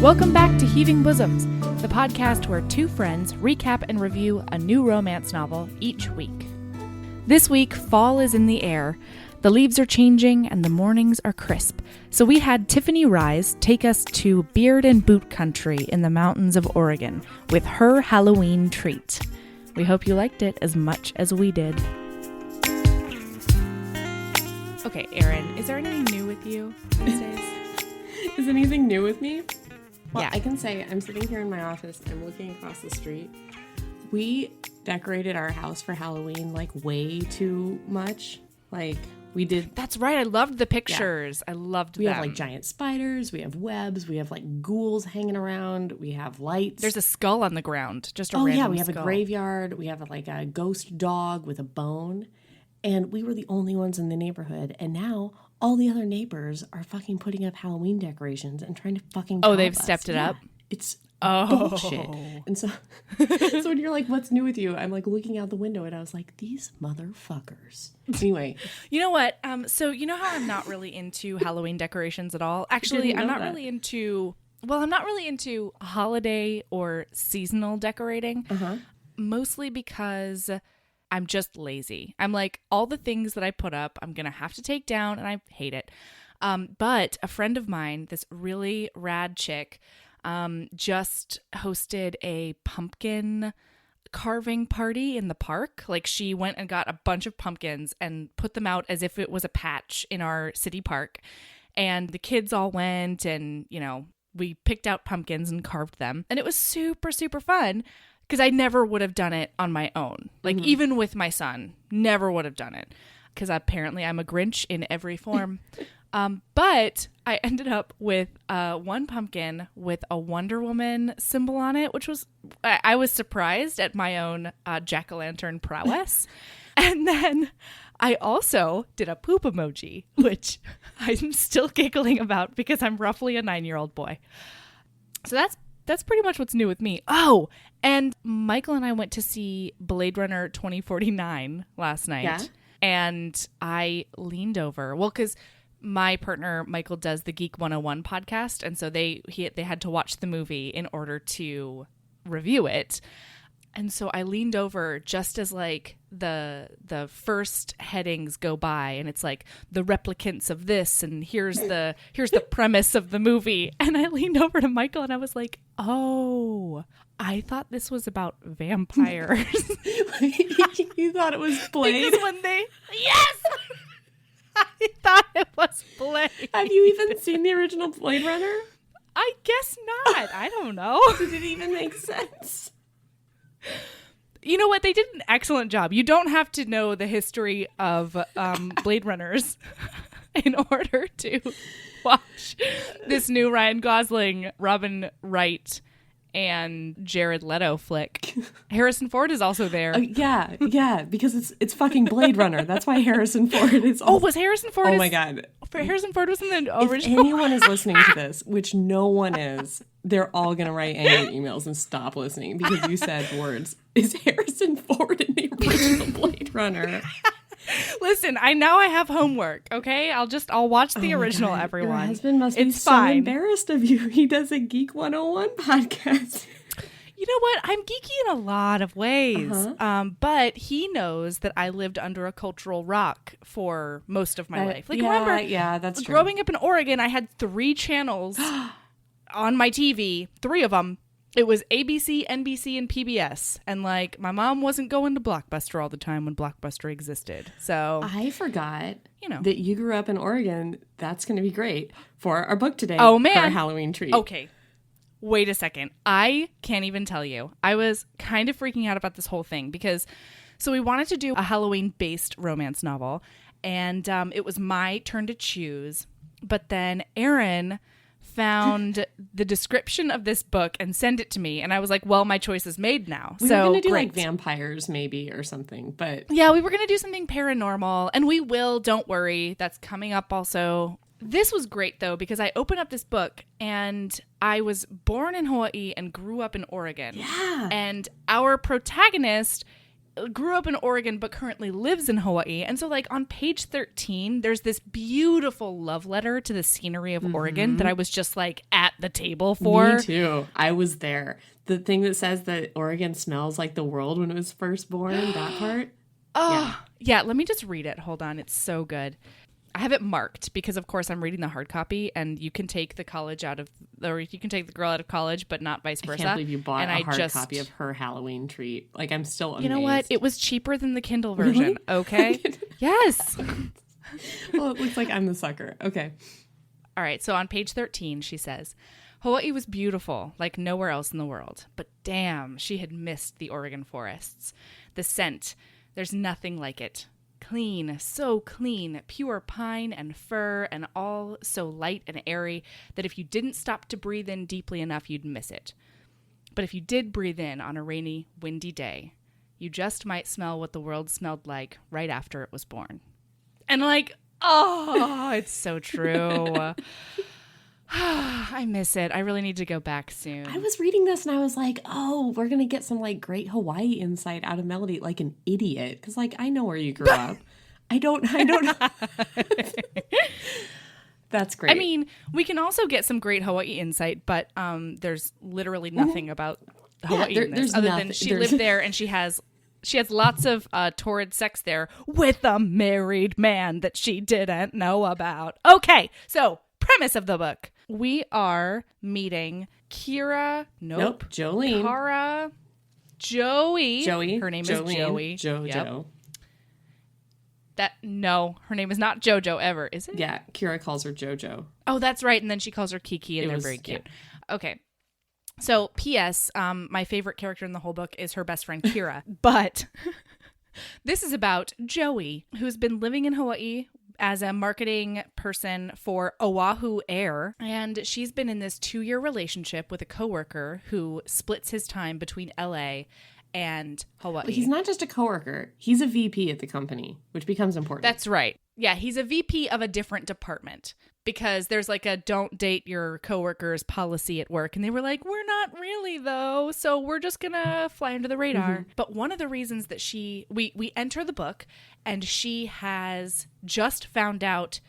Welcome back to Heaving Bosoms, the podcast where two friends recap and review a new romance novel each week. This week, fall is in the air. The leaves are changing and the mornings are crisp. So we had Tiffany Reisz take us to beard and boot country in the mountains of Oregon with her Halloween treat. We hope you liked it as much as we did. Okay, Erin, is there anything new with you these days? Is anything new with me? Well, Yeah. I can say I'm sitting here in my office. I'm looking across the street. We decorated our house for Halloween like way too much. Like we did. That's right. I loved the pictures. Yeah. I loved them. We have like giant spiders. We have webs. We have like ghouls hanging around. We have lights. There's a skull on the ground. Just a oh random yeah, we have skull. a graveyard. We have like a ghost dog with a bone. And we were the only ones in the neighborhood. And now all the other neighbors are fucking putting up Halloween decorations and trying to fucking Oh, they've top us. stepped it up? It's bullshit. And so when you're like, what's new with you? I'm like looking out the window and I was like, these motherfuckers. Anyway. You know what? So you know how I'm not really into Halloween decorations at all? Actually, I'm not really into holiday or seasonal decorating. Mostly because I'm just lazy. I'm like, all the things that I put up, I'm going to have to take down, and I hate it. But a friend of mine, this really rad chick, just hosted a pumpkin carving party in the park. Like, she went and got a bunch of pumpkins and put them out as if it was a patch in our city park. And the kids all went and, you know, we picked out pumpkins and carved them. And it was super, super fun. Because I never would have done it on my own. Like, even with my son, never would have done it. Because apparently I'm a Grinch in every form. But I ended up with one pumpkin with a Wonder Woman symbol on it, which was, I was surprised at my own jack-o'-lantern prowess. And then I also did a poop emoji, which I'm still giggling about because I'm roughly a 9-year-old boy. So that's pretty much what's new with me. Oh, and Michael and I went to see Blade Runner 2049 last night. Yeah? And I leaned over. Well, because my partner, Michael, does the Geek 101 podcast. And so they had to watch the movie in order to review it. And so I leaned over just as like the first headings go by, and it's like the replicants of this, and here's the premise of the movie. And I leaned over to Michael and I was like, "Oh, I thought this was about vampires." You thought it was Blade? Because yes, I thought it was Blade. Have you even seen the original Blade Runner? I guess not. I don't know. Did it even make sense? You know what? They did an excellent job. You don't have to know the history of Blade Runners in order to watch this new Ryan Gosling, Robin Wright, and Jared Leto flick. Harrison Ford is also there. Yeah, because it's fucking Blade Runner. That's why Harrison Ford is. Was Harrison Ford? Oh my god, Harrison Ford was in the original. If anyone is listening to this, which no one is, they're all gonna write angry emails and stop listening because you said words. Is Harrison Ford in the original Blade Runner? Listen, I know I have homework, okay? I'll watch the original, God, everyone. Your husband must be so fine. embarrassed of you. He does a Geek 101 podcast. You know what? I'm geeky in a lot of ways. But he knows that I lived under a cultural rock for most of my life. Like, remember, that's true. growing up in Oregon, I had 3 channels on my TV, 3 of them. It was ABC, NBC, and PBS. And, like, my mom wasn't going to Blockbuster all the time when Blockbuster existed. So I forgot that you grew up in Oregon. That's going to be great for our book today. Oh, man. For our Halloween treat. Okay. Wait a second. I can't even tell you. I was kind of freaking out about this whole thing because, so we wanted to do a Halloween-based romance novel. And it was my turn to choose. But then Erin found the description of this book and sent it to me, and I was like, well, my choice is made now. We were going to do like vampires maybe or something, but yeah, we were going to do something paranormal, and we will, don't worry, that's coming up also. This was great though, because I opened up this book and I was born in Hawaii and grew up in Oregon. Yeah. And our protagonist grew up in Oregon but currently lives in Hawaii. And so like on page 13, there's this beautiful love letter to the scenery of Oregon that I was just like at the table for. Me too. I was there. The thing that says that Oregon smells like the world when it was first born, that part. Yeah, let me just read it. Hold on. It's so good. I have it marked because, of course, I'm reading the hard copy, and you can take the you can take the girl out of college, but not vice versa. I can't believe you bought a hard copy of her Halloween treat. Like, I'm still amazed. You know what? It was cheaper than the Kindle version. Really? Okay. Yes. Well, it looks like I'm the sucker. Okay. All right. So on page 13, she says, Hawaii was beautiful, like nowhere else in the world. But damn, she had missed the Oregon forests. The scent, there's nothing like it. Clean, so clean, pure pine and fir, and all so light and airy that if you didn't stop to breathe in deeply enough, you'd miss it. But if you did breathe in on a rainy, windy day, you just might smell what the world smelled like right after it was born. And like, oh, it's so true. I miss it. I really need to go back soon. I was reading this and I was like, oh, we're going to get some like great Hawaii insight out of Melody like an idiot. Because like, I know where you grew up. I don't know. That's great. I mean, we can also get some great Hawaii insight, but there's literally nothing about Hawaii in this other than she lived there and she has lots of torrid sex there with a married man that she didn't know about. Okay, so premise of the book. We are meeting Kira. Nope. Jolene. Kara. Joey. Her name is Joey. Jojo. No, her name is not Jojo ever, is it? Yeah, Kira calls her Jojo. Oh, that's right. And then she calls her Kiki, and they're very cute. Yeah. Okay. So, P.S., my favorite character in the whole book is her best friend, Kira. But this is about Joey, who's been living in Hawaii as a marketing person for Oahu Air. And she's been in this 2-year relationship with a coworker who splits his time between LA and Hawaii. But he's not just a coworker. He's a VP at the company, which becomes important. That's right. Yeah, he's a VP of a different department because there's like a don't date your coworkers policy at work. And they were like, we're not really though. So we're just going to fly under the radar. Mm-hmm. But one of the reasons that we enter the book and she has just found out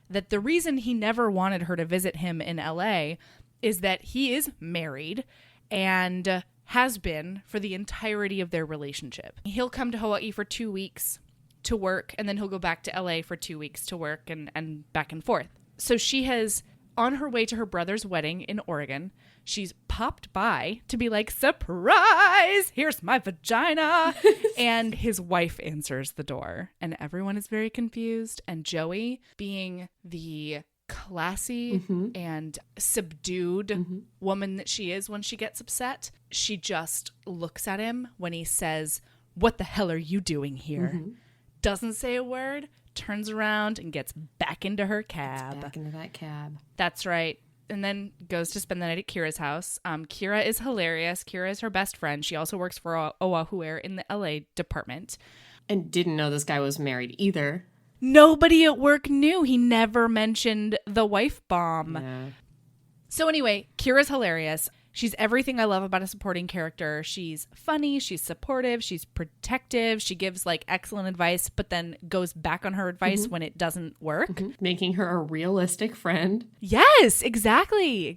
that the reason he never wanted her to visit him in LA is that he is married and has been for the entirety of their relationship. He'll come to Hawaii for 2 weeks to work, and then he'll go back to LA for 2 weeks to work and back and forth. So she has, on her way to her brother's wedding in Oregon, she's popped by to be like, surprise, here's my vagina. And his wife answers the door, and everyone is very confused. And Joey, being the classy and subdued woman that she is when she gets upset, she just looks at him when he says, what the hell are you doing here? Doesn't say a word, turns around and gets back into her cab. Back into that cab. That's right. And then goes to spend the night at Kira's house. Kira is hilarious. Kira is her best friend. She also works for Oahu Air in the LA department. And didn't know this guy was married either. Nobody at work knew. He never mentioned the wife bomb. Yeah. So anyway, Kira's hilarious. She's everything I love about a supporting character. She's funny, she's supportive, she's protective, she gives like excellent advice, but then goes back on her advice when it doesn't work. Making her a realistic friend. Yes, exactly.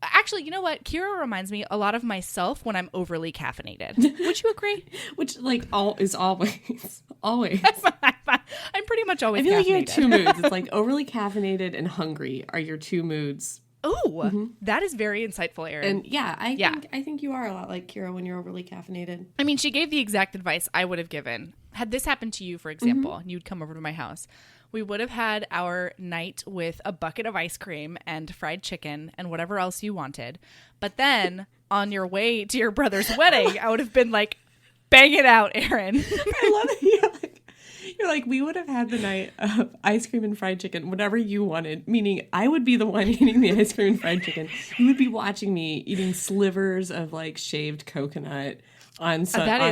Actually, you know what? Kira reminds me a lot of myself when I'm overly caffeinated. Would you agree? Which like is always. I'm pretty much always caffeinated. I feel like you have 2 moods. It's like overly caffeinated and hungry are your 2 moods. Oh, that is very insightful, Erin. And yeah, I think you are a lot like Kira when you're overly caffeinated. I mean, she gave the exact advice I would have given. Had this happened to you, for example, and you'd come over to my house, we would have had our night with a bucket of ice cream and fried chicken and whatever else you wanted. But then on your way to your brother's wedding, I would have been like, bang it out, Erin. I love it. You're like, we would have had the night of ice cream and fried chicken, whatever you wanted, meaning I would be the one eating the ice cream and fried chicken. You would be watching me eating slivers of like shaved coconut on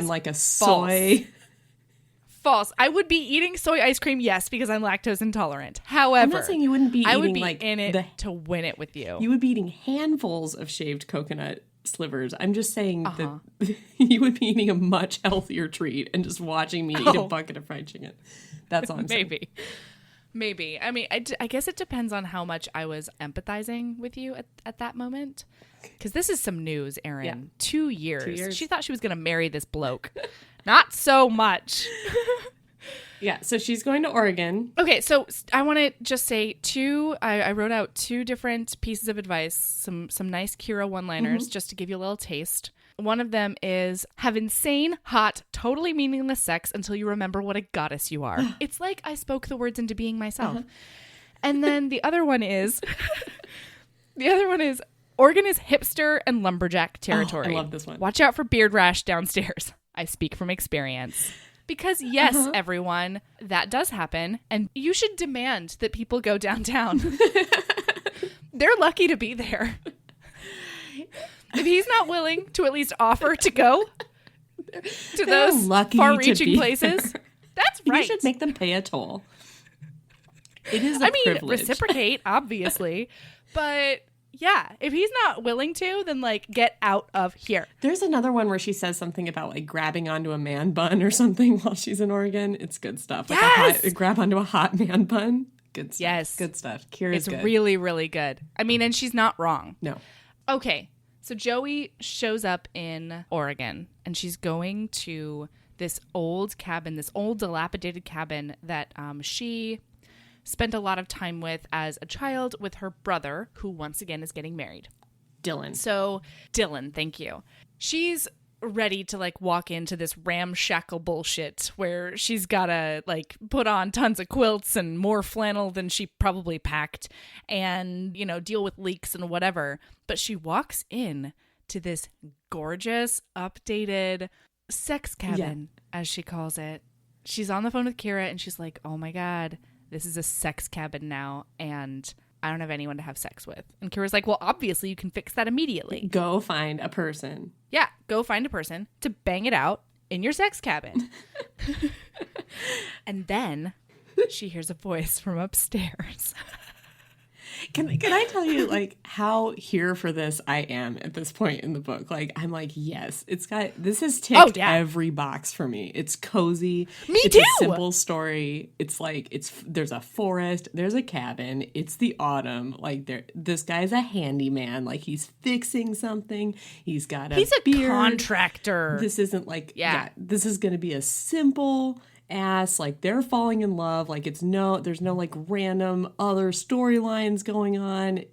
like a soy. False. I would be eating soy ice cream, yes, because I'm lactose intolerant. However, I'm not saying you wouldn't be eating I would be like in it to win it with you. You would be eating handfuls of shaved coconut slivers. I'm just saying that you would be eating a much healthier treat and just watching me eat a bucket of fried chicken. That's all I'm saying. Maybe. I mean, I guess it depends on how much I was empathizing with you at that moment. Because this is some news, Erin. Yeah. 2 years. 2 years. She thought she was going to marry this bloke. Not so much. Yeah, so she's going to Oregon. Okay, so I want to just say I wrote out 2 different pieces of advice, some nice Kira one-liners, just to give you a little taste. One of them is, have insane, hot, totally meaningless sex until you remember what a goddess you are. It's like I spoke the words into being myself. And then the other one is, Oregon is hipster and lumberjack territory. I love this one. Watch out for beard rash downstairs. I speak from experience. Because yes, everyone, that does happen. And you should demand that people go downtown. They're lucky to be there. If he's not willing to at least offer to go to those far-reaching places, that's right. You should make them pay a toll. It is a privilege. Reciprocate, obviously. But yeah, if he's not willing to, then like get out of here. There's another one where she says something about like grabbing onto a man bun or something while she's in Oregon. It's good stuff. Yes! Like grab onto a hot man bun. Good stuff. Yes. Good stuff. Kira's It's really, really good. I mean, and she's not wrong. No. Okay. So Joey shows up in Oregon and she's going to this old cabin, this old dilapidated cabin that she spent a lot of time with as a child with her brother, who once again is getting married. Dylan. So Dylan, thank you. She's ready to like walk into this ramshackle bullshit where she's gotta like put on tons of quilts and more flannel than she probably packed and, you know, deal with leaks and whatever. But she walks in to this gorgeous, updated sex cabin, as she calls it. She's on the phone with Kira and she's like, oh my God, this is a sex cabin now and I don't have anyone to have sex with. And Kira's like, well, obviously you can fix that immediately. Go find a person. Yeah, go find a person to bang it out in your sex cabin. And then she hears a voice from upstairs. Can I tell you like how here for this I am at this point in the book? Like I'm like, yes, this has ticked every box for me. It's cozy. It's a simple story. It's like there's a forest, there's a cabin, it's the autumn. Like this guy's a handyman, like he's fixing something. He's got a beard. Contractor. This isn't like this is gonna be a simple like they're falling in love, like there's no like random other storylines going on.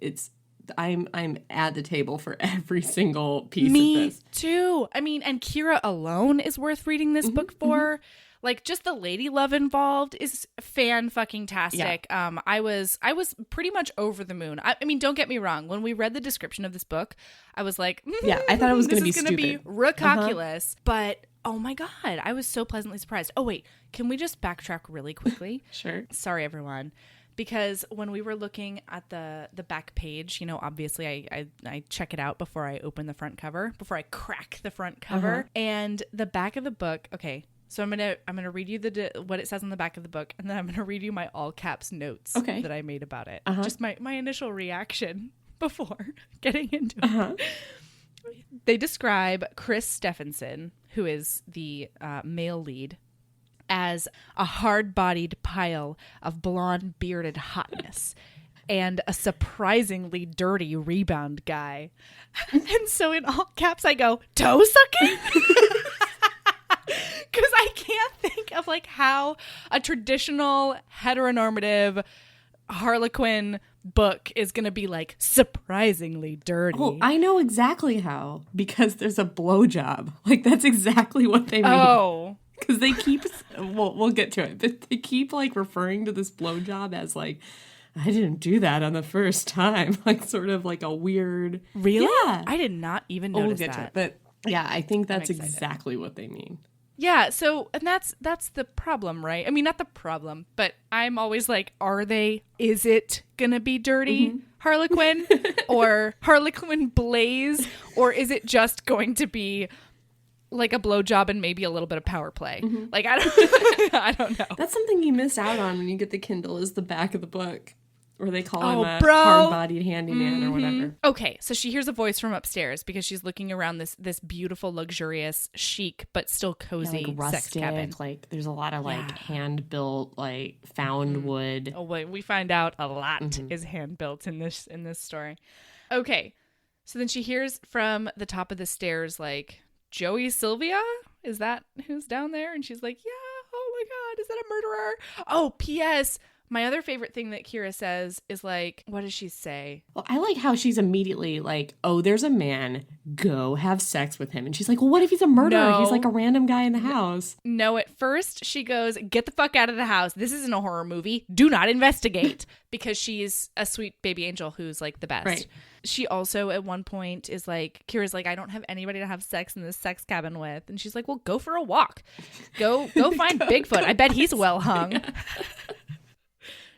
I'm at the table for every single piece of this. Me too. I mean, and Kira alone is worth reading this book for. Like just the lady love involved is fan-fucking-tastic. Yeah. I was pretty much over the moon. I mean, don't get me wrong. When we read the description of this book, I was like, I thought it was going to be stupid. This is going to be ridiculous. But oh my God, I was so pleasantly surprised. Oh wait, can we just backtrack really quickly? Sure. Sorry, everyone. Because when we were looking at the back page, you know, obviously I check it out before I open the front cover, before I crack the front cover. And the back of the book, okay. So I'm gonna read you what it says on the back of the book, and then I'm gonna read you my all caps notes that I made about it. Just my initial reaction before getting into it. They describe Chris Stephenson, who is the male lead, as a hard-bodied pile of blonde bearded hotness and a surprisingly dirty rebound guy. And so in all caps I go, toe sucking? Because I can't think of like how a traditional heteronormative Harlequin book is going to be like surprisingly dirty. Oh, I know exactly how. Because there's a blowjob. Like that's exactly what they mean. Oh. Because they keep, we'll get to it, but they keep like referring to this blowjob as like, I didn't do that on the first time. Like sort of like a weird. Really? Yeah. I did not even notice that. But yeah, I think that's exactly what they mean. Yeah, so, and that's the problem, right? I mean, not the problem, but I'm always like, is it gonna be dirty Harlequin or Harlequin Blaze, or is it just going to be like a blowjob and maybe a little bit of power play? Like, I don't know. That's something you miss out on when you get the Kindle is the back of the book. Or they call him a bro. hard-bodied handyman or whatever. Okay, so she hears a voice from upstairs because she's looking around this beautiful, luxurious, chic, but still cozy Like rustic, sex cabin. like there's a lot of like hand-built, like found wood. Oh wait, we find out a lot is hand built in this story. Okay, so then she hears from the top of the stairs like, Joey Sylvia? Is that who's down there? And she's like, yeah, oh my God, is that a murderer? Oh, P.S. My other favorite thing that Kira says is like, what does she say? Well, I like how she's immediately like, oh, there's a man, go have sex with him. And she's like, well, what if he's a murderer? No. He's like a random guy in the house. No, at first she goes, get the fuck out of the house. This isn't a horror movie. Do not investigate. Because she's a sweet baby angel who's like the best. Right. She also at one point is like, Kira's like, I don't have anybody to have sex in this sex cabin with. And she's like, well, go for a walk. Go find Bigfoot. I bet he's well hung. Yeah.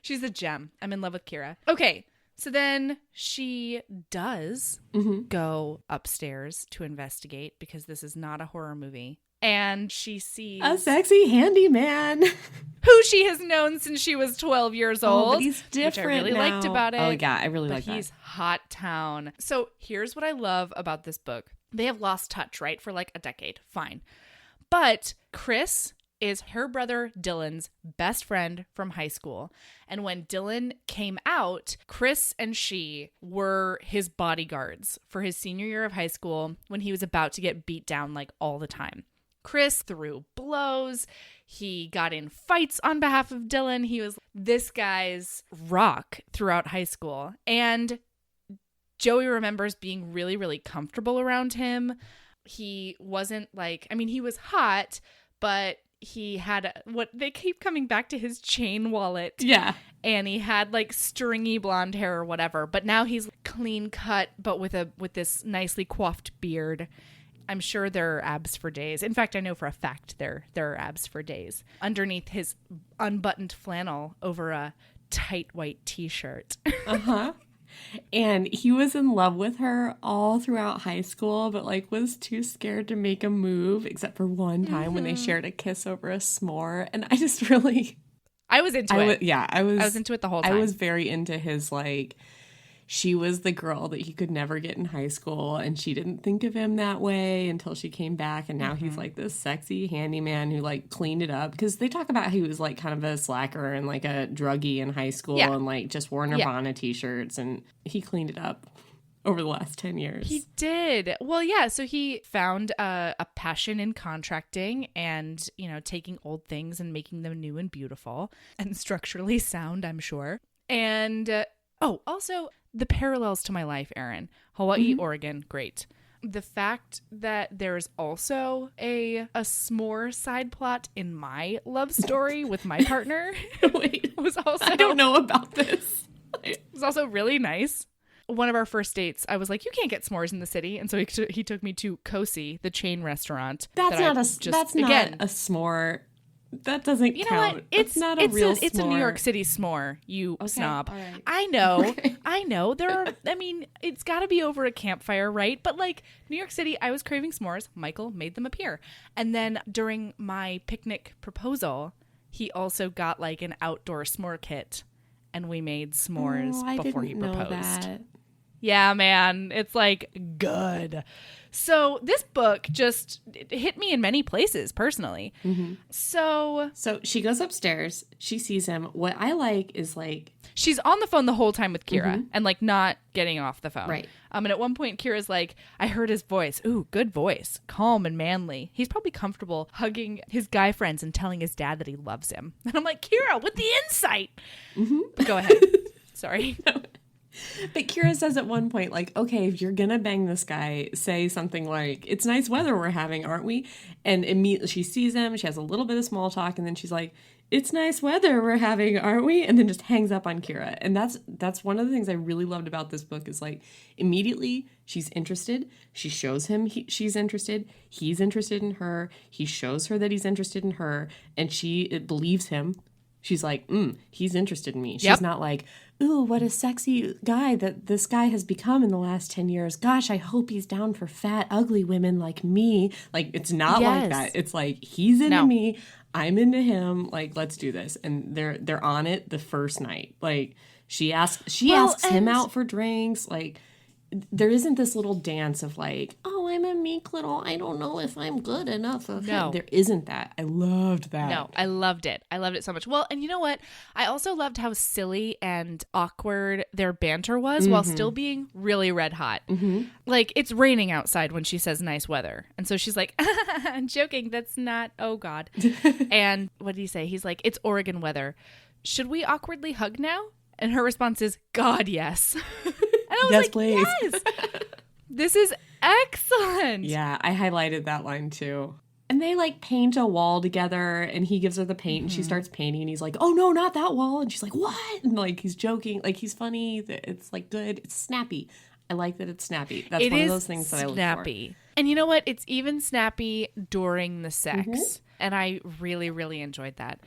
She's a gem. I'm in love with Kira. Okay. So then she does go upstairs to investigate because this is not a horror movie. And she sees a sexy handyman who she has known since she was 12 years old. But he's different. Which I really now. liked about it. Oh, yeah. I really like that. He's hot town. So here's what I love about this book. They have lost touch, right? For like a decade. Fine. But Chris is her brother Dylan's best friend from high school. And when Dylan came out, Chris and she were his bodyguards for his senior year of high school when he was about to get beat down like all the time. Chris threw blows. He got in fights on behalf of Dylan. He was this guy's rock throughout high school. And Joey remembers being really, really comfortable around him. He wasn't like, I mean, he was hot, but he had what they keep coming back to his chain wallet. Yeah. And he had like stringy blonde hair or whatever. But now he's clean cut, but with this nicely coiffed beard. I'm sure there are abs for days. In fact, I know for a fact there are abs for days. Underneath his unbuttoned flannel over a tight white t-shirt. Uh-huh. And he was in love with her all throughout high school, but like was too scared to make a move, except for one time when they shared a kiss over a s'more. And I just really... I was into it. I was into it the whole time. I was very into his like... She was the girl that he could never get in high school, and she didn't think of him that way until she came back, and now he's like this sexy handyman who like cleaned it up, because they talk about how he was like kind of a slacker and like a druggie in high school and like just wore Nirvana t-shirts, and he cleaned it up over the last 10 years. He did. Well, yeah, so he found a passion in contracting and, you know, taking old things and making them new and beautiful and structurally sound, I'm sure. And also the parallels to my life, Erin. Hawaii, Oregon, great. The fact that there's also a s'more side plot in my love story with my partner was also... I don't know about this. It was also really nice. One of our first dates, I was like, you can't get s'mores in the city. And so he took me to Kosi, the chain restaurant. That's not a s'more. That doesn't count. You know what? It's not a real s'more. It's a New York City s'more, you snob. Right. I know. I know. It's got to be over a campfire, right? But like New York City, I was craving s'mores. Michael made them appear. And then during my picnic proposal, he also got like an outdoor s'more kit. And we made s'mores before he proposed. Know that. Yeah, man. It's like good. So this book just hit me in many places personally. Mm-hmm. So she goes upstairs. She sees him. What I like is like... She's on the phone the whole time with Kira and like not getting off the phone. Right. And at one point Kira's like, I heard his voice. Ooh, good voice. Calm and manly. He's probably comfortable hugging his guy friends and telling his dad that he loves him. And I'm like, Kira, with the insight. Mm-hmm. But go ahead. Sorry. No. But Kira says at one point, like, okay, if you're going to bang this guy, say something like, it's nice weather we're having, aren't we? And immediately she sees him. She has a little bit of small talk. And then she's like, it's nice weather we're having, aren't we? And then just hangs up on Kira. And that's one of the things I really loved about this book is like immediately she's interested. She shows him she's interested. He's interested in her. He shows her that he's interested in her. And she believes him. She's like, he's interested in me. She's not like, ooh, what a sexy guy that this guy has become in the last 10 years. Gosh, I hope he's down for fat, ugly women like me. Like, it's not like that. It's like, he's into me. I'm into him. Like, let's do this. And they're on it the first night. Like, she asks him out for drinks. Like, there isn't this little dance of like, oh, I'm a meek little, I don't know if I'm good enough. No. There isn't that. I loved that. No, I loved it. I loved it so much. Well, and you know what? I also loved how silly and awkward their banter was while still being really red hot. Like, it's raining outside when she says nice weather. And so she's like, I'm joking. That's not, oh God. And what did he say? He's like, it's Oregon weather. Should we awkwardly hug now? And her response is, God, yes. And I was like, please. Yes, this is excellent. Yeah, I highlighted that line too. And they like paint a wall together and he gives her the paint and she starts painting and he's like, oh no, not that wall. And she's like, what? And like, he's joking. Like, he's funny. It's like good. It's snappy. I like that it's snappy. That's one of those things that I look for. And you know what? It's even snappy during the sex. And I really, really enjoyed that.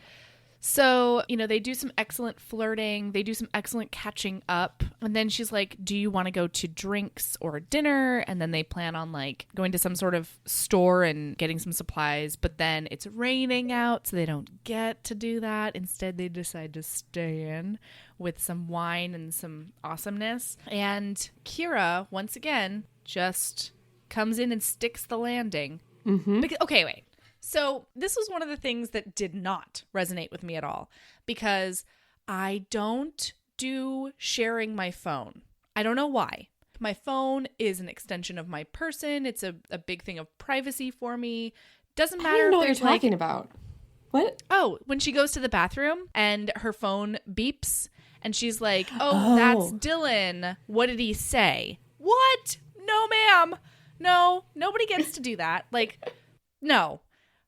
So, you know, they do some excellent flirting. They do some excellent catching up. And then she's like, do you want to go to drinks or dinner? And then they plan on like going to some sort of store and getting some supplies. But then it's raining out, so they don't get to do that. Instead, they decide to stay in with some wine and some awesomeness. And Kira, once again, just comes in and sticks the landing. Because, okay, wait. So this was one of the things that did not resonate with me at all because I don't do sharing my phone. I don't know why. My phone is an extension of my person. It's a big thing of privacy for me. Doesn't matter. I don't know what you're talking about. What? Oh, when she goes to the bathroom and her phone beeps and she's like, oh, that's Dylan. What did he say? What? No, ma'am. No, nobody gets to do that. Like, no.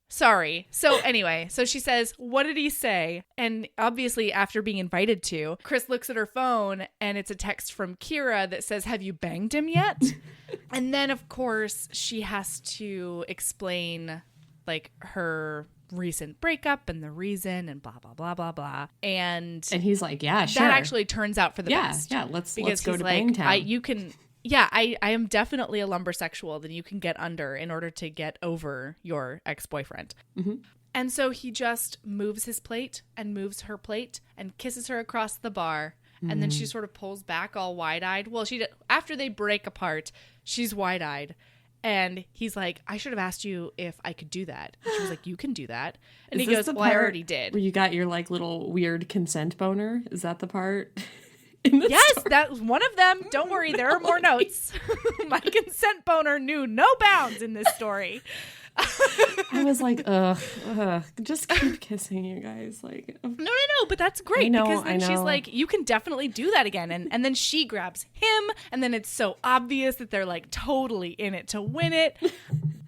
Sorry. So anyway, so she says, what did he say? And obviously after being invited to, Chris looks at her phone and it's a text from Kira that says, have you banged him yet? And then of course she has to explain like her recent breakup and the reason and blah, blah, blah, blah, blah. And he's like, yeah, sure. That actually turns out for the best. Yeah, let's go to Bangtown. You can... Yeah, I am definitely a lumbersexual that you can get under in order to get over your ex-boyfriend. And so he just moves his plate and moves her plate and kisses her across the bar. And then she sort of pulls back all wide-eyed. Well, after they break apart, she's wide-eyed. And he's like, I should have asked you if I could do that. And she was like, you can do that. And he goes, well, I already did. Where you got your like little weird consent boner? Is that the part? Yes, story? That was one of them. Don't worry, there are more notes. My consent boner knew no bounds in this story. I was like, just keep kissing, you guys. Like, no, but that's great because then she's like, you can definitely do that again, and then she grabs him, and then it's so obvious that they're like totally in it to win it.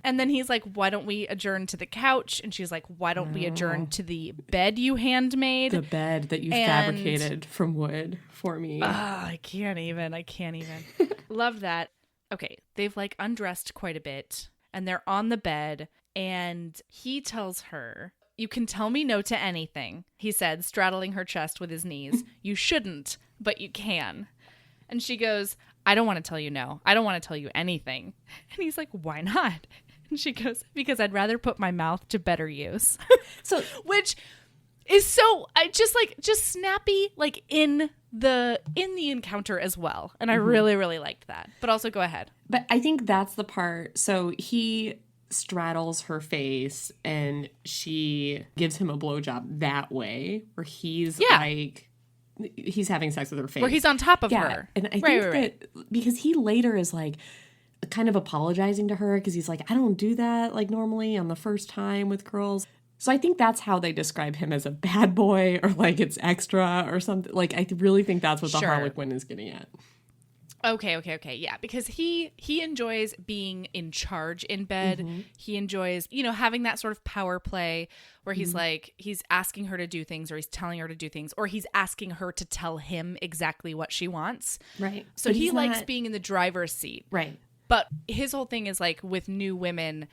And then he's like, why don't we adjourn to the couch? And she's like, why don't we adjourn to the bed you handmade? The bed that you fabricated from wood for me. I can't even. Love that. Okay, they've like undressed quite a bit and they're on the bed and he tells her, you can tell me no to anything, he said, straddling her chest with his knees. You shouldn't, but you can. And she goes, I don't want to tell you no. I don't want to tell you anything. And he's like, why not? And she goes, because I'd rather put my mouth to better use. So, which is so, just snappy, like in the encounter as well. And I really, really liked that. But also go ahead. But I think that's the part. So he straddles her face and she gives him a blowjob that way where he's like, he's having sex with her face. Where he's on top of her. And I think that because he later is like kind of apologizing to her because he's like, I don't do that like normally on the first time with girls. So I think that's how they describe him, as a bad boy or like it's extra or something. Like I really think that's what the Harlequin is getting at. Okay. Yeah, because he enjoys being in charge in bed. He enjoys, having that sort of power play where he's like, he's asking her to do things or he's telling her to do things or he's asking her to tell him exactly what she wants. Right. So he likes being in the driver's seat. Right. But his whole thing is like with new women,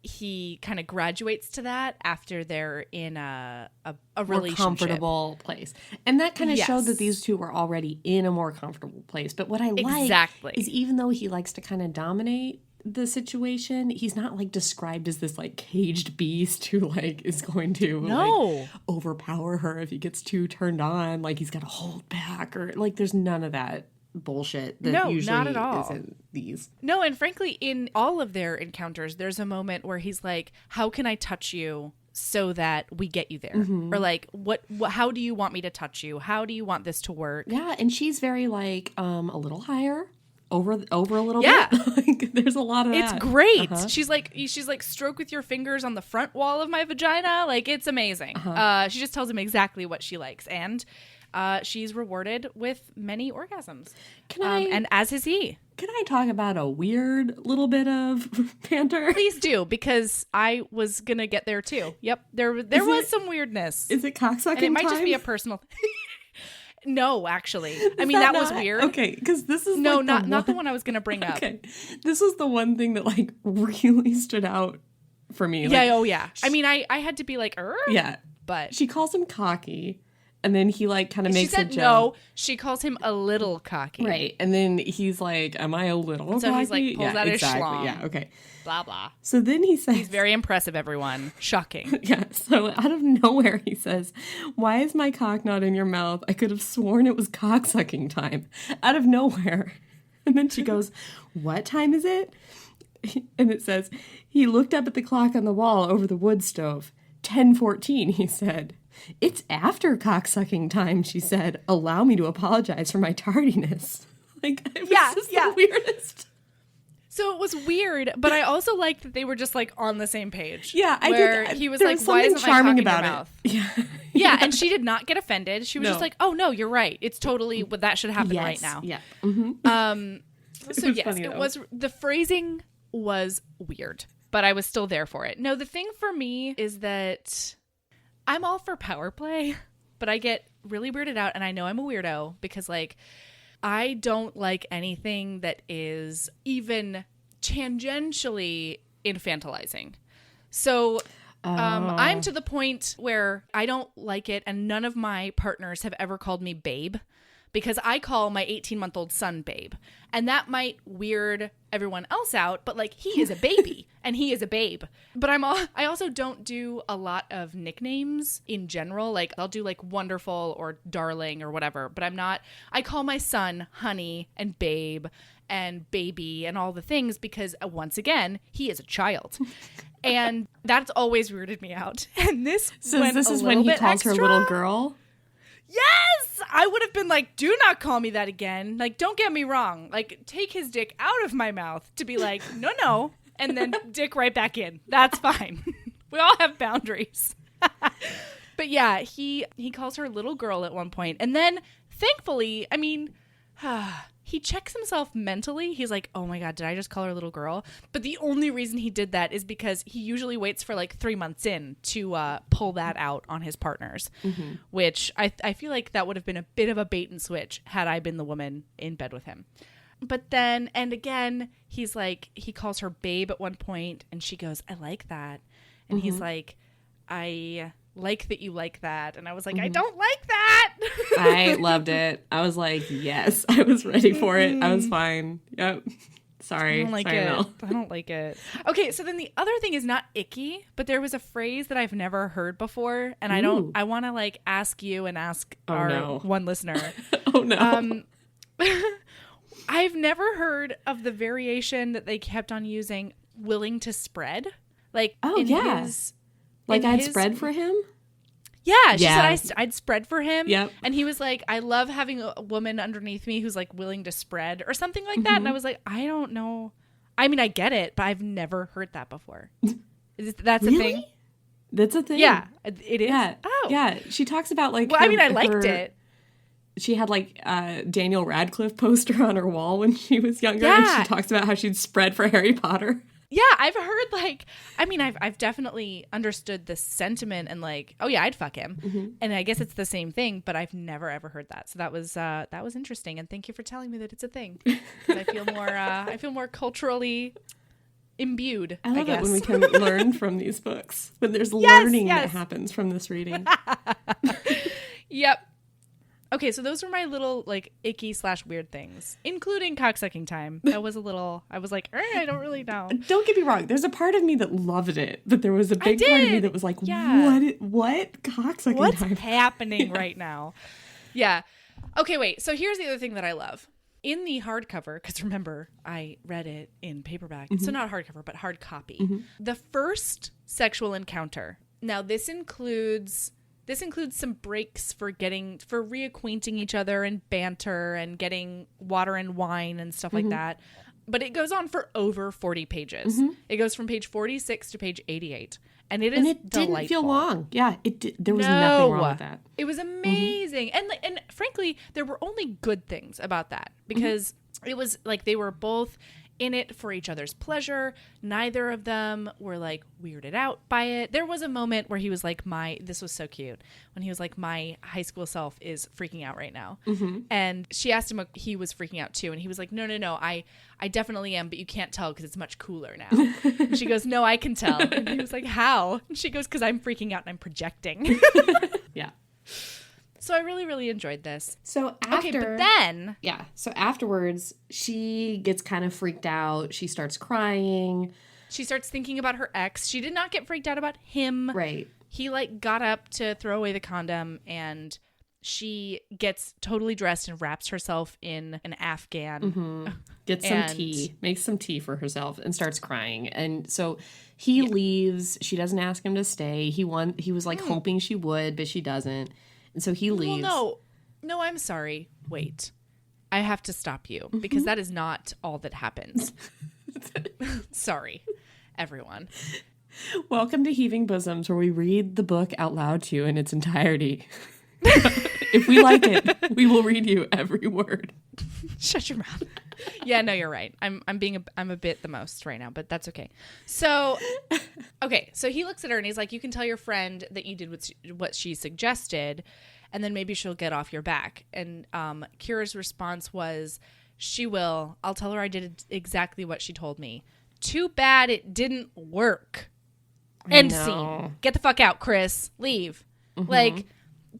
he kind of graduates to that after they're in a relationship. More comfortable place. And that kind of showed that these two were already in a more comfortable place. But what I like is even though he likes to kind of dominate, the situation. He's not like described as this like caged beast who like is going to like overpower her if he gets too turned on. Like he's got to hold back or like there's none of that bullshit that usually not at all. Is in these. No, and frankly, in all of their encounters, there's a moment where he's like, how can I touch you so that we get you there? Or like, what how do you want me to touch you? How do you want this to work? Yeah, and she's very like a little higher. Over a little bit. Like, there's a lot of it's that. Great. She's like stroke with your fingers on the front wall of my vagina. Like it's amazing. She just tells him exactly what she likes, and she's rewarded with many orgasms. And as is he. Can I talk about a weird little bit of banter? Please do, because I was gonna get there too. Yep, there was some weirdness. Is it cocksucking? And it might time? Just be a personal. No, actually. I mean, that was weird. Okay, because this is no, like not the one I was gonna bring up. Okay, this was the one thing that like really stood out for me. Yeah. Like, Oh yeah. I mean, I had to be like, yeah, but she calls him cocky. And then he like kind of makes a joke. No, she calls him a little cocky. Right. And then he's like, am I a little cocky? So he's like, pulls out his schlong. Yeah, okay. Blah, blah. So then he says... He's very impressive, everyone. Shocking. Yeah. So out of nowhere, he says, why is my cock not in your mouth? I could have sworn it was cocksucking time. Out of nowhere. And then she goes, what time is it? And it says, he looked up at the clock on the wall over the wood stove. 10:14, he said. It's after cocksucking time, she said. Allow me to apologize for my tardiness. Like, it was just the weirdest. So it was weird, but I also liked that they were just like on the same page. Yeah, I did. He was like, "Why isn't my cock in your mouth?" Yeah, yeah, and she did not get offended. She was just like, "Oh no, you're right. It's totally what that should happen right now." Yeah. So yes, it was. The phrasing was weird, but I was still there for it. No, the thing for me is that I'm all for power play, but I get really weirded out, and I know I'm a weirdo because, like, I don't like anything that is even tangentially infantilizing. So I'm to the point where I don't like it, and none of my partners have ever called me babe, because I call my 18-month-old son babe. And that might weird everyone else out, but like he is a baby and he is a babe. But I also don't do a lot of nicknames in general. Like I'll do like wonderful or darling or whatever, but I call my son honey and babe and baby and all the things because once again, he is a child. And that's always weirded me out. And this is when he calls her little girl? Yes! I would have been like, do not call me that again. Like, don't get me wrong. Like, take his dick out of my mouth to be like, no. And then dick right back in. That's fine. We all have boundaries. But yeah, he calls her little girl at one point. And then, thankfully, I mean, he checks himself mentally. He's like, oh my God, did I just call her little girl? But the only reason he did that is because he usually waits for like 3 months in to pull that out on his partners, which I feel like that would have been a bit of a bait and switch had I been the woman in bed with him. But then, and again, he's like, he calls her babe at one point and she goes, I like that. And he's like, I like that you like that. And I was like, I don't like that. I loved it. I was like, yes, I was ready for it. I was fine. Yep. Sorry. I don't like it. I don't like it. Okay, so then the other thing is not icky, but there was a phrase that I've never heard before, and I want to like ask you and ask one listener. Oh no. I've never heard of the variation that they kept on using, willing to spread. Like, I'd spread for him? Yeah, she said I'd spread for him. Yep. And he was like, I love having a woman underneath me who's like willing to spread or something like that. And I was like, I don't know. I mean, I get it, but I've never heard that before. That's really? a thing? That's a thing? Yeah, it is. Yeah. Oh. Yeah, she talks about like... Well, I mean, I liked it. She had like Daniel Radcliffe poster on her wall when she was younger. Yeah. And she talks about how she'd spread for Harry Potter. Yeah, I've heard like, I mean, I've definitely understood the sentiment and like, oh yeah, I'd fuck him, and I guess it's the same thing, but I've never ever heard that. So that was interesting, and thank you for telling me that it's a thing. 'Cause I feel more culturally imbued. I love it when we can learn from these books. When there's learning that happens from this reading. Yep. Okay, so those were my little, like, icky/weird things, including cocksucking time. That was a little, I was like, I don't really know. Don't get me wrong. There's a part of me that loved it, but there was a big part of me that was like, what? Cocksucking What's time? happening right now? Yeah. Okay, wait. So here's the other thing that I love. In the hardcover, because remember, I read it in paperback. So not hardcover, but hard copy. The first sexual encounter. Now, this includes some breaks for reacquainting each other and banter and getting water and wine and stuff like that. But it goes on for over 40 pages. It goes from page 46 to page 88. And it delightful. Didn't feel long. Yeah, there was nothing wrong with that. It was amazing. And frankly, there were only good things about that because it was like they were both in it for each other's pleasure. Neither of them were like weirded out by it. There was a moment where he was like, this was so cute, when he was like, my high school self is freaking out right now. And she asked him if he was freaking out too. And he was like, no, I definitely am, but you can't tell because it's much cooler now. And she goes, no, I can tell. And he was like, how? And she goes, because I'm freaking out and I'm projecting. Yeah. So I really, really enjoyed this. So after, so afterwards, she gets kind of freaked out. She starts crying. She starts thinking about her ex. She did not get freaked out about him. Right. He like got up to throw away the condom, and she gets totally dressed and wraps herself in an Afghan. Gets some tea, makes some tea for herself, and starts crying. And so he leaves. She doesn't ask him to stay. He was like hoping she would, but she doesn't. And so he leaves. Well, no, I'm sorry. Wait. I have to stop you because that is not all that happens. Sorry, everyone. Welcome to Heaving Bosoms, where we read the book out loud to you in its entirety. If we like it, we will read you every word. Shut your mouth. Yeah, no, you're right. I'm a bit the most right now, but that's okay. So he looks at her and he's like, you can tell your friend that you did what she suggested, and then maybe she'll get off your back. And Kira's response was, she will. I'll tell her I did exactly what she told me. Too bad it didn't work. End scene. Get the fuck out, Chris. Leave. Like,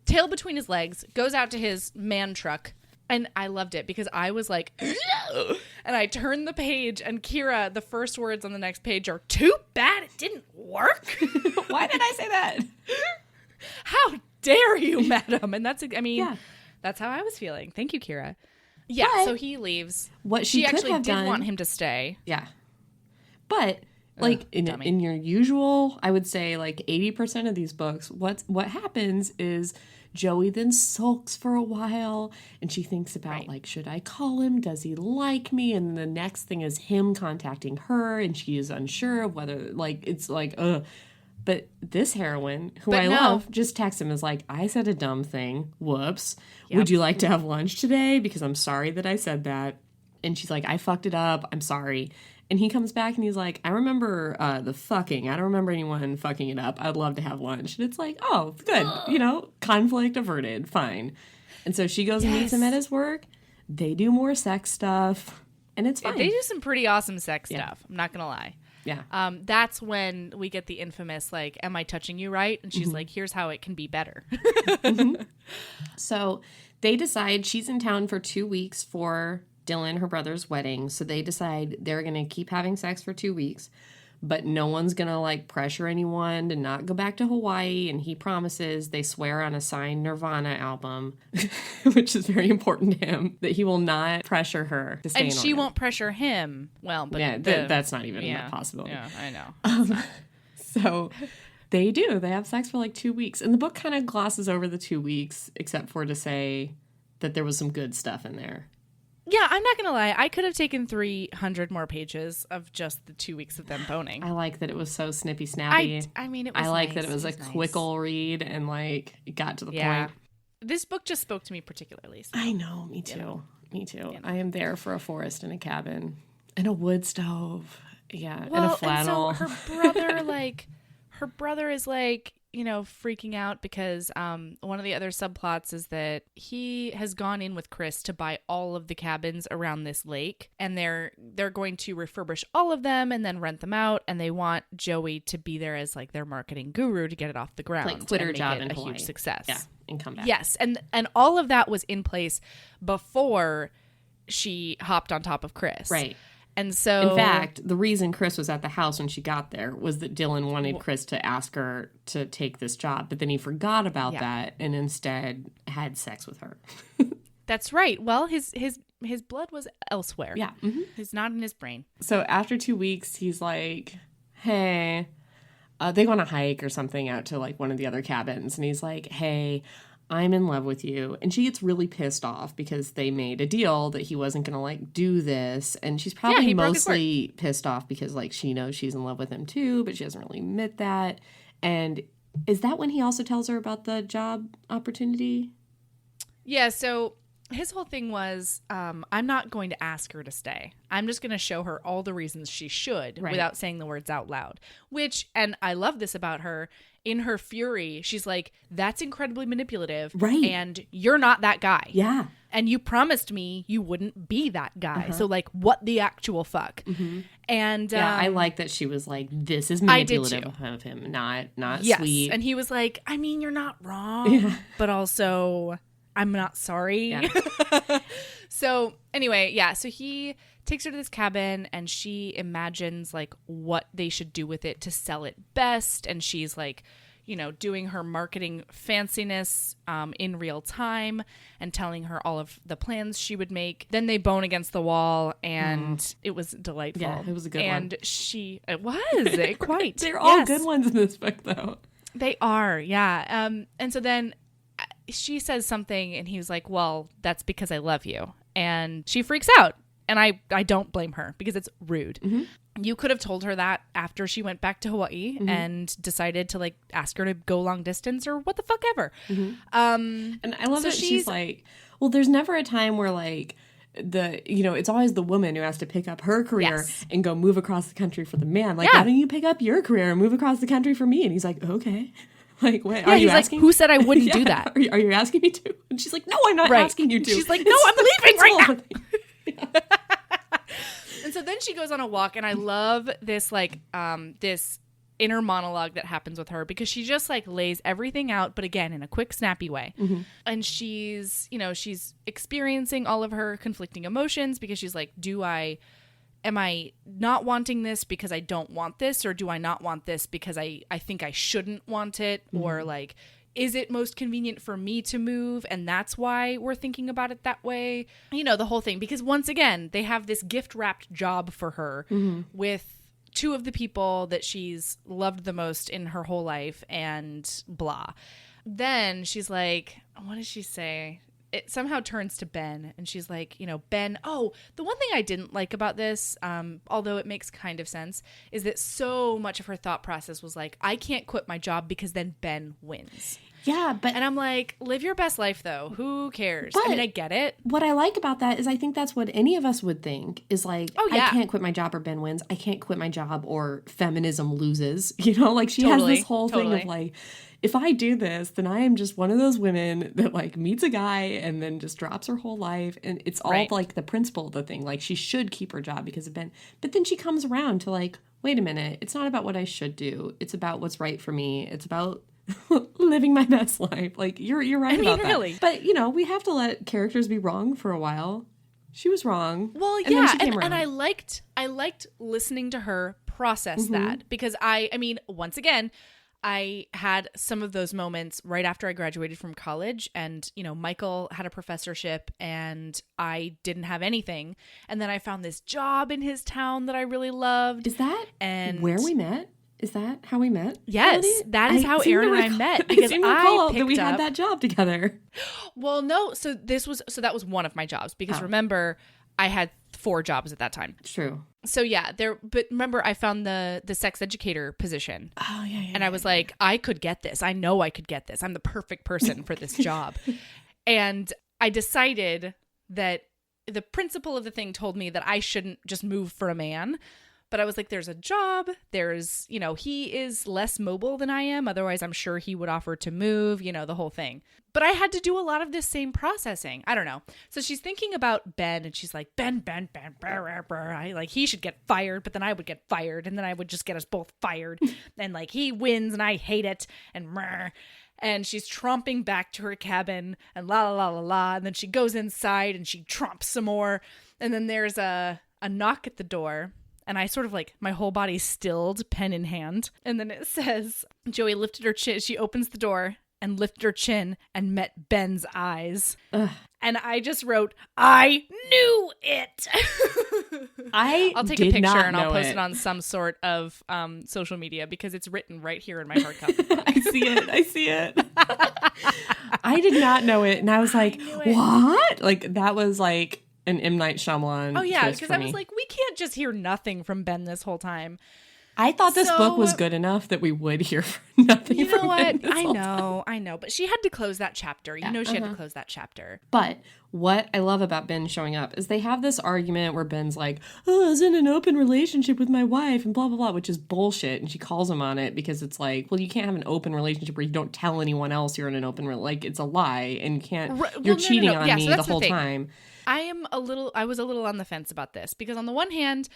tail between his legs, goes out to his man truck. And I loved it because I was like, and I turned the page, and Kira, the first words on the next page are, too bad it didn't work. Why did I say that? How dare you, madam? And that's how I was feeling. Thank you, Kira. Yeah, so he leaves. What she could actually have did done, want him to stay. Yeah. But like in your usual, I would say like 80% of these books, what happens is Joey then sulks for a while, and she thinks about like, should I call him? Does he like me? And the next thing is him contacting her, and she is unsure of whether like it's like But this heroine, who I love, just texts him as like, I said a dumb thing. Whoops. Yep. Would you like to have lunch today? Because I'm sorry that I said that. And she's like, I fucked it up. I'm sorry. And he comes back and he's like, I remember the fucking. I don't remember anyone fucking it up. I'd love to have lunch. And it's like, oh, good. Conflict averted. Fine. And so she goes and meets him at his work. They do more sex stuff. And it's fine. They do some pretty awesome sex stuff. I'm not going to lie. Yeah. That's when we get the infamous, like, am I touching you right? And she's like, here's how it can be better. So they decide she's in town for 2 weeks for Dylan, her brother's wedding. So they decide they're going to keep having sex for 2 weeks, but no one's going to like pressure anyone to not go back to Hawaii. And he promises, they swear on a signed Nirvana album, which is very important to him, that he will not pressure her to stay in Oregon. And she won't pressure him. Well, but yeah, that's not even a possibility. Yeah, I know. So they do. They have sex for like 2 weeks. And the book kind of glosses over the 2 weeks, except for to say that there was some good stuff in there. Yeah, I'm not going to lie. I could have taken 300 more pages of just the 2 weeks of them boning. I like that it was so snippy snappy. I mean, it was I like nice. that it was a quickle read and like it got to the point. This book just spoke to me particularly. So, I know, me too. Me too. I am there for a forest and a cabin and a wood stove. Yeah, and a flannel. And so her brother is like, freaking out because one of the other subplots is that he has gone in with Chris to buy all of the cabins around this lake, and they're going to refurbish all of them and then rent them out, and they want Joey to be there as like their marketing guru to get it off the ground, like quit her job in a Hawaii. huge success. Yeah. and come back. Yes. And all of that was in place before she hopped on top of Chris. Right. And so, in fact, the reason Chris was at the house when she got there was that Dylan wanted Chris to ask her to take this job, but then he forgot about that and instead had sex with her. That's right. Well, his blood was elsewhere. Yeah. Mm-hmm. It's not in his brain. So after 2 weeks, he's like, hey, they go on a hike or something out to like one of the other cabins. And he's like, hey, I'm in love with you. And she gets really pissed off because they made a deal that he wasn't going to like do this. And she's probably mostly pissed off because like she knows she's in love with him too, but she doesn't really admit that. And is that when he also tells her about the job opportunity? Yeah. So his whole thing was, I'm not going to ask her to stay. I'm just going to show her all the reasons she should without saying the words out loud, which, and I love this about her. In her fury, she's like, that's incredibly manipulative. Right. And you're not that guy. Yeah. And you promised me you wouldn't be that guy. So, like, what the actual fuck? Mm-hmm. And I like that she was like, this is manipulative of him, not sweet. And he was like, I mean, you're not wrong, but also I'm not sorry. Yeah. So anyway, so he takes her to this cabin and she imagines like what they should do with it to sell it best. And she's like, you know, doing her marketing fanciness in real time and telling her all of the plans she would make. Then they bone against the wall and it was delightful. Yeah, it was a good one. And it was quite. They're all good ones in this book though. They are, yeah. And so then she says something and he was like, well, that's because I love you. And she freaks out. And I don't blame her because it's rude. Mm-hmm. You could have told her that after she went back to Hawaii and decided to like ask her to go long distance or what the fuck ever. Mm-hmm. And I love that she's like, well, there's never a time where like it's always the woman who has to pick up her career and go move across the country for the man. Like, why don't you pick up your career and move across the country for me? And he's like, okay. Like, wait, are you asking? Like, who said I wouldn't do that? Are you asking me to? And she's like, no, I'm not asking you to. She's like, no, I'm leaving right now. And so then she goes on a walk, and I love this like this inner monologue that happens with her because she just like lays everything out, but again in a quick, snappy way. Mm-hmm. And she's experiencing all of her conflicting emotions because she's like, am I not wanting this because I don't want this, or do I not want this because I think I shouldn't want it, or like, is it most convenient for me to move and that's why we're thinking about it that way? You know, the whole thing. Because once again, they have this gift-wrapped job for her with two of the people that she's loved the most in her whole life and blah. Then she's like, what does she say? It somehow turns to Ben and she's like, Ben, the one thing I didn't like about this, although it makes kind of sense, is that so much of her thought process was like, I can't quit my job because then Ben wins. Yeah, and I'm like, live your best life though. Who cares? I mean, I get it. What I like about that is I think that's what any of us would think is like, I can't quit my job or Ben wins. I can't quit my job or feminism loses. Like she has this whole thing of like, if I do this, then I am just one of those women that like meets a guy and then just drops her whole life. And it's all like the principle of the thing. Like she should keep her job because of Ben. But then she comes around to like, wait a minute. It's not about what I should do. It's about what's right for me. It's about living my best life. Like you're right about really. That. But we have to let characters be wrong for a while. She was wrong. Well, and then she came around. And I liked listening to her process that because I mean, once again, I had some of those moments right after I graduated from college and, Michael had a professorship and I didn't have anything. And then I found this job in his town that I really loved. Is that where we met? Is that how we met? Yes, Melody? That is how Erin and I met because I picked that we had that job together. Well, no. So that was one of my jobs because remember, I had 4 jobs at that time. True. So yeah, but remember I found the sex educator position. Oh yeah. And I was like, I could get this. I know I could get this. I'm the perfect person for this job. And I decided that the principle of the thing told me that I shouldn't just move for a man. But I was like, there's a job. There's, he is less mobile than I am. Otherwise, I'm sure he would offer to move, the whole thing. But I had to do a lot of this same processing. I don't know. So she's thinking about Ben and she's like, Ben, he should get fired, but then I would get fired and then I would just get us both fired. And like he wins and I hate it. And she's tromping back to her cabin and la la la la la. And then she goes inside and she tromps some more. And then there's a knock at the door. And I sort of like, my whole body stilled, pen in hand. And then it says, Joey lifted her chin. She opens the door and lifted her chin and met Ben's eyes. Ugh. And I just wrote, I knew it. I'll take a picture and I'll post it on some sort of social media because it's written right here in my hard copy. I see it. I did not know it. And I was like, what? Like, that was like an M. Night Shyamalan. Oh, yeah. Because I was like, we can't just hear nothing from Ben this whole time. I thought this book was good enough that we would hear nothing you know from what? Ben I know. But she had to close that chapter. You know she had to close that chapter. But what I love about Ben showing up is they have this argument where Ben's like, oh, I was in an open relationship with my wife and blah, blah, blah, which is bullshit. And she calls him on it because it's like, well, you can't have an open relationship where you don't tell anyone else you're in an open relationship. Like, it's a lie and you can't, you're cheating on me the whole time. I was a little on the fence about this because on the one hand,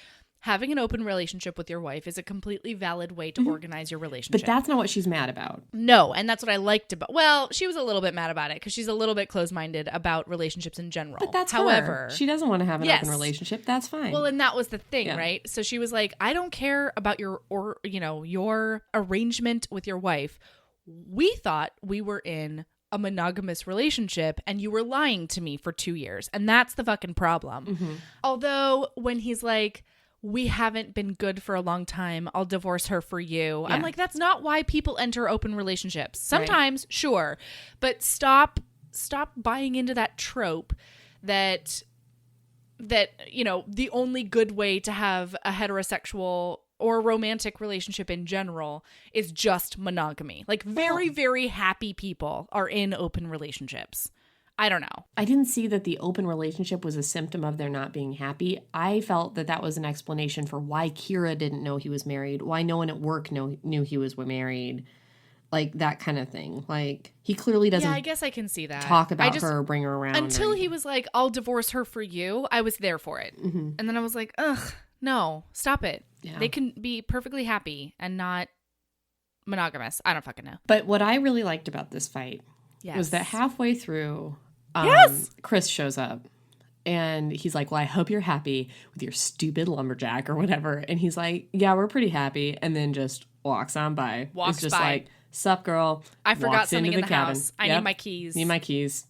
having an open relationship with your wife is a completely valid way to organize your relationship. But that's not what she's mad about. No, and that's what I liked about. Well, she was a little bit mad about it because she's a little bit closed-minded about relationships in general. But that's however, her. She doesn't want to have an open relationship. That's fine. Well, and that was the thing, right? So she was like, "I don't care about your arrangement with your wife. We thought we were in a monogamous relationship and you were lying to me for 2 years, and that's the fucking problem." Mm-hmm. Although when he's like, we haven't been good for a long time, I'll divorce her for you. Yeah. I'm like, that's not why people enter open relationships. Sometimes, sure. But stop buying into that trope that, the only good way to have a heterosexual or romantic relationship in general is just monogamy. Like very, very happy people are in open relationships. I don't know. I didn't see that the open relationship was a symptom of their not being happy. I felt that was an explanation for why Kira didn't know he was married, why no one at work knew he was married, like that kind of thing. Like, he clearly doesn't. Yeah, I guess I can see that. Talk about her or bring her around. Until he was like, I'll divorce her for you, I was there for it. Mm-hmm. And then I was like, ugh, no, stop it. Yeah. They can be perfectly happy and not monogamous. I don't fucking know. But what I really liked about this fight was that halfway through, Chris shows up and he's like, well, I hope you're happy with your stupid lumberjack or whatever. And he's like, yeah, we're pretty happy. And then just walks on by. It's just like, sup, girl. I forgot something in the house. I need my keys. Need my keys.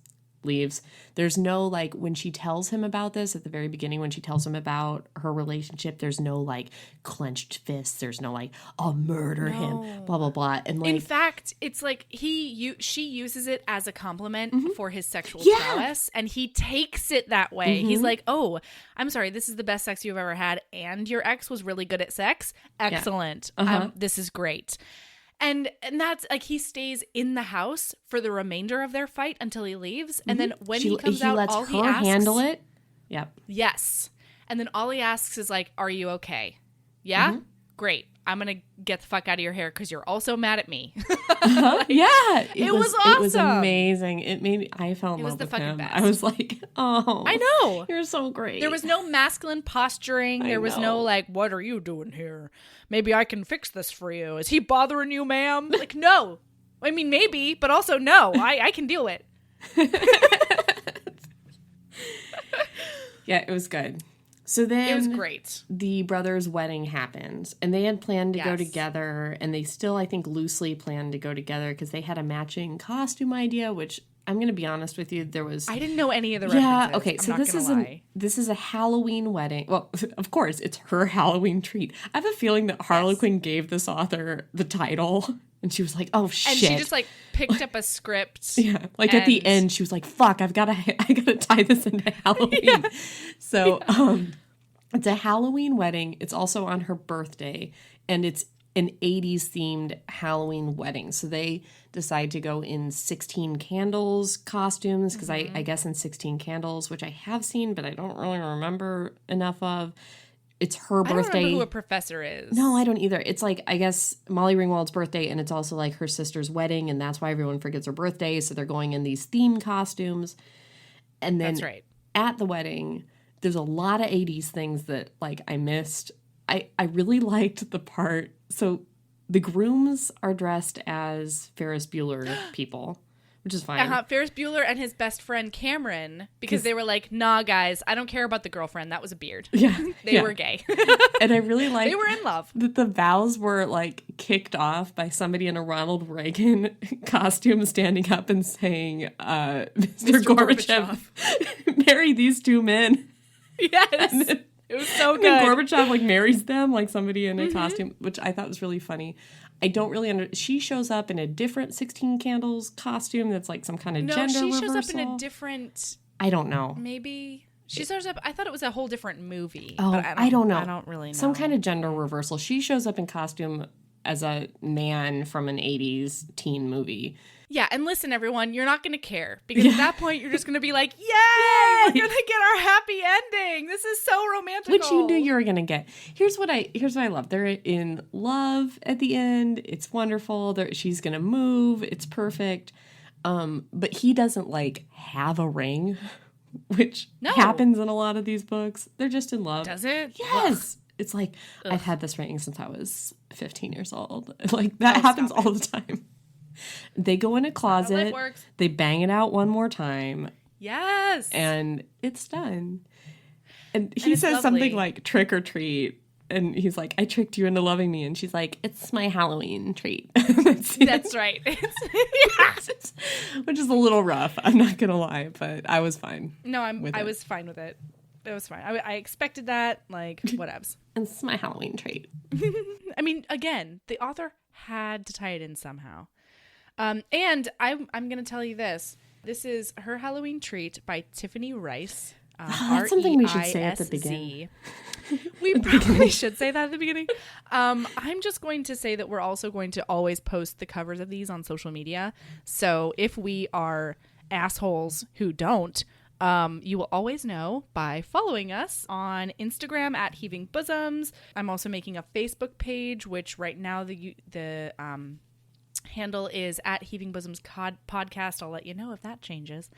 Leaves. There's no, like, when she tells him about this at the very beginning, when she tells him about her relationship, there's no, like, clenched fists. There's no, like, I'll murder him, blah, blah, blah. And, like, in fact, it's like she uses it as a compliment for his sexual prowess, and he takes it that way. He's like, oh, I'm sorry, this is the best sex you've ever had, and your ex was really good at sex? Excellent. This is great. And that's like, he stays in the house for the remainder of their fight until he leaves. And then when he comes out, all he asks, handle it. Yep. Yes. And then all he asks is like, are you okay? Yeah? Great. I'm going to get the fuck out of your hair because you're also mad at me. Yeah. It was awesome. It was amazing. I fell in love with him. Best. I was like, oh. I know. You're so great. There was no masculine posturing. There was no like, what are you doing here? Maybe I can fix this for you. Is he bothering you, ma'am? Like, no. I mean, maybe, but also no. I can deal it. Yeah, it was good. So then it was great. The brothers' wedding happens, and they had planned to go together, and they still, I think, loosely planned to go together because they had a matching costume idea, which I'm going to be honest with you, I didn't know any of the references. Yeah, okay, so this is a Halloween wedding. Well, of course, it's her Halloween treat. I have a feeling that Harlequin gave this author the title, and she was like, oh, shit. And she just, like, picked up a script. Yeah, like, at the end, she was like, fuck, I gotta tie this into Halloween. So, it's a Halloween wedding. It's also on her birthday, and it's an 80s themed Halloween wedding. So they decide to go in 16 candles costumes because I guess in 16 candles, which I have seen, but I don't really remember enough of. It's her birthday. I don't remember who a professor is. No, I don't either. It's like, I guess, Molly Ringwald's birthday, and it's also like her sister's wedding, and that's why everyone forgets her birthday. So they're going in these theme costumes. And then at the wedding, there's a lot of 80s things that, like, I missed. I really liked the part. So The grooms are dressed as Ferris Bueller people, which is fine. Ferris Bueller and his best friend Cameron, because they were like, nah, guys, I don't care about the girlfriend. That was a beard. Yeah. They were gay. And I really like they were in love. That the vows were like kicked off by somebody in a Ronald Reagan costume standing up and saying, Mr. Gorbachev, marry these two men. Yes. It was so good. And Gorbachev like marries them like somebody in a costume, which I thought was really funny. I don't really she shows up in a different 16 Candles costume that's like some kind of gender reversal. No, she shows up in a different... I don't know. Maybe... She shows up... I thought it was a whole different movie. Oh, but I don't know. I don't really know. Some kind of gender reversal. She shows up in costume as a man from an 80s teen movie. Yeah, and listen, everyone, you're not going to care. Because at that point, you're just going to be like, yay! We're going to get our happy ending. This is so romantic. Which you knew you were going to get. Here's what I love. They're in love at the end. It's wonderful. She's going to move. It's perfect. But he doesn't, like, have a ring, which happens in a lot of these books. They're just in love. Does it? Yes. Ugh. It's like, I've had this ring since I was 15 years old. Like, that happens all the time. They go in a closet, they bang it out one more time. Yes. And it's done. And he says something like, trick or treat. And he's like, I tricked you into loving me. And she's like, it's my Halloween treat. That's right. Which is a little rough. I'm not going to lie, but I was fine. No, I was fine with it. It was fine. I expected that, like, whatevs. And it's my Halloween treat. I mean, again, the author had to tie it in somehow. And I'm going to tell you this. This is Her Halloween Treat by Tiffany Reisz. That's something we should say at the beginning. We probably should say that at the beginning. I'm just going to say that we're also going to always post the covers of these on social media. So if we are assholes who don't, you will always know by following us on Instagram at Heaving Bosoms. I'm also making a Facebook page, which right now the handle is at Heaving Bosoms Podcast. I'll let you know if that changes.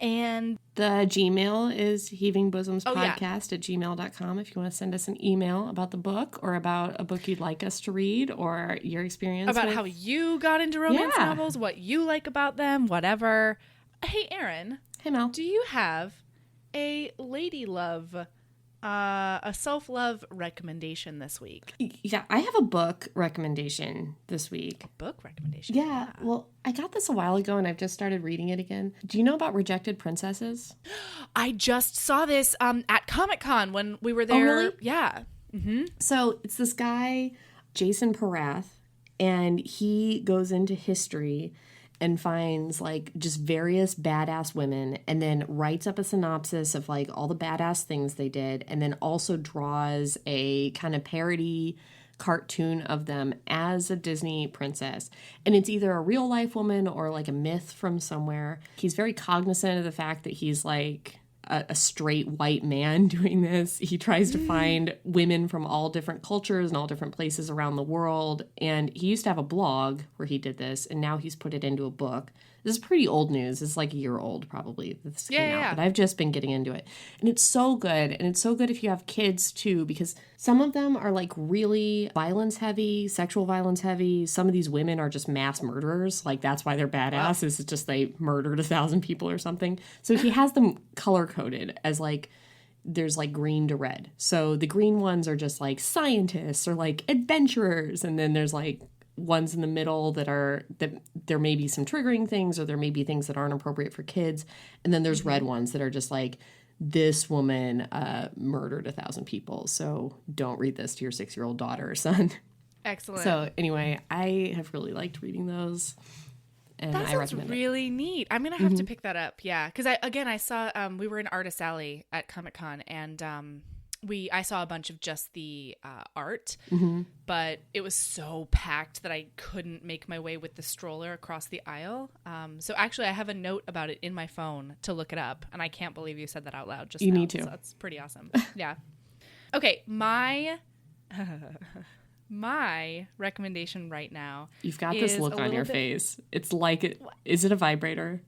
And the Gmail is heavingbosomspodcast at gmail.com if you want to send us an email about the book or about a book you'd like us to read or your experience about how you got into romance novels, what you like about them, whatever. Hey, Erin. Hey, Mel. Do you have a lady love, a self-love recommendation this week? Yeah, I have a book recommendation this week. A book recommendation? Yeah. Well, I got this a while ago and I've just started reading it again. Do you know about Rejected Princesses? I just saw this at Comic-Con when we were there. Oh, really? Yeah. Mm-hmm. So it's this guy, Jason Parath, and he goes into history and finds like just various badass women and then writes up a synopsis of like all the badass things they did and then also draws a kind of parody cartoon of them as a Disney princess. And it's either a real life woman or like a myth from somewhere. He's very cognizant of the fact that he's like a straight white man doing this. He tries to find women from all different cultures and all different places around the world. And he used to have a blog where he did this, and now he's put it into a book. This is pretty old news. It's like a year old probably. This came out, but I've just been getting into it. And it's so good. And it's so good if you have kids too, because some of them are like really violence heavy, sexual violence heavy. Some of these women are just mass murderers. Like that's why they're badass. It's just they murdered 1,000 people or something. So he has them color coded as like, there's like green to red. So the green ones are just like scientists or like adventurers. And then there's like ones in the middle that there may be some triggering things or there may be things that aren't appropriate for kids. And then there's red ones that are just like, this woman murdered 1,000 people. So don't read this to your 6-year-old daughter or son. Excellent. So anyway, I have really liked reading those. And that I sounds recommend really neat. I'm going to have to pick that up. Yeah. Because I saw, we were in Artist Alley at Comic-Con and I saw a bunch of just the art, but it was so packed that I couldn't make my way with the stroller across the aisle. So actually I have a note about it in my phone to look it up. And I can't believe you said that out loud just now. You need to. So that's pretty awesome. Yeah. Okay. My recommendation right now. You've got this look on your face. It's like, is it a vibrator?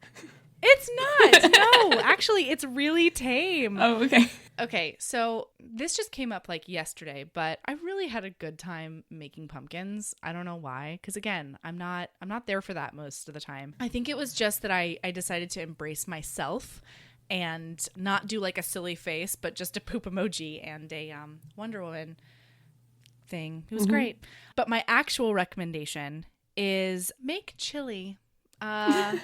It's not. No, actually, it's really tame. Oh, okay. Okay, so this just came up like yesterday, but I really had a good time making pumpkins. I don't know why, because again, I'm not there for that most of the time. I think it was just that I decided to embrace myself and not do like a silly face, but just a poop emoji and a Wonder Woman thing. It was great. But my actual recommendation is make chili. I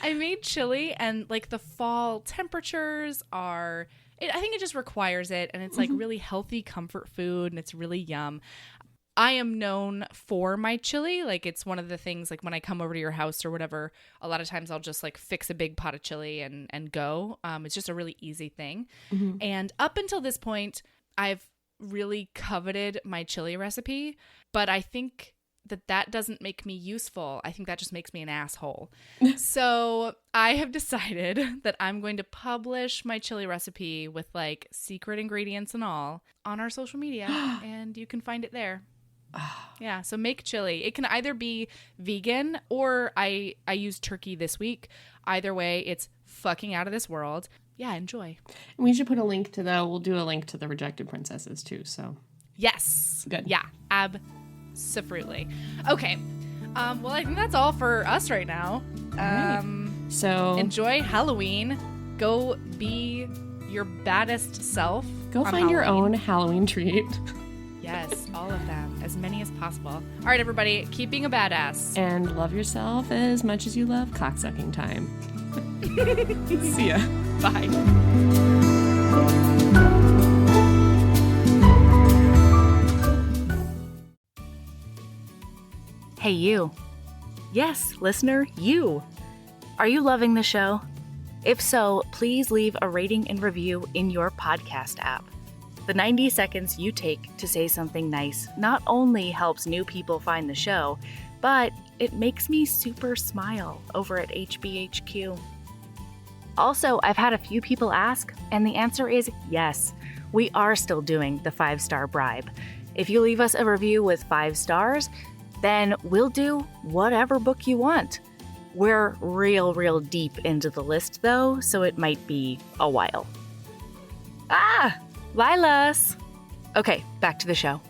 made chili, and like the fall temperatures I think it just requires it, and it's like really healthy comfort food, and it's really yum. I am known for my chili. Like it's one of the things, like when I come over to your house or whatever, a lot of times I'll just like fix a big pot of chili and go. It's just a really easy thing. And up until this point, I've really coveted my chili recipe, but I think that doesn't make me useful. I think that just makes me an asshole. So I have decided that I'm going to publish my chili recipe with like secret ingredients and all on our social media, and you can find it there. Yeah, so make chili. It can either be vegan or I used turkey this week. Either way, it's fucking out of this world. Yeah, enjoy. And we should put a link to we'll do a link to the Rejected Princesses too, so. Yes. Good. Yeah, absolutely. Okay. Well, I think that's all for us right now. Right. So enjoy Halloween. Go be your baddest self. Go find your own Halloween treat. Yes, all of them. As many as possible. All right, everybody. Keep being a badass. And love yourself as much as you love cocksucking time. See ya. Bye. Hey, you. Yes, listener, you. Are you loving the show? If so, please leave a rating and review in your podcast app. The 90 seconds you take to say something nice not only helps new people find the show, but it makes me super smile over at HBHQ. Also, I've had a few people ask, and the answer is yes. We are still doing the 5-star bribe. If you leave us a review with 5 stars, then we'll do whatever book you want. We're real deep into the list, though, so it might be a while. Lilas! Okay, back to the show.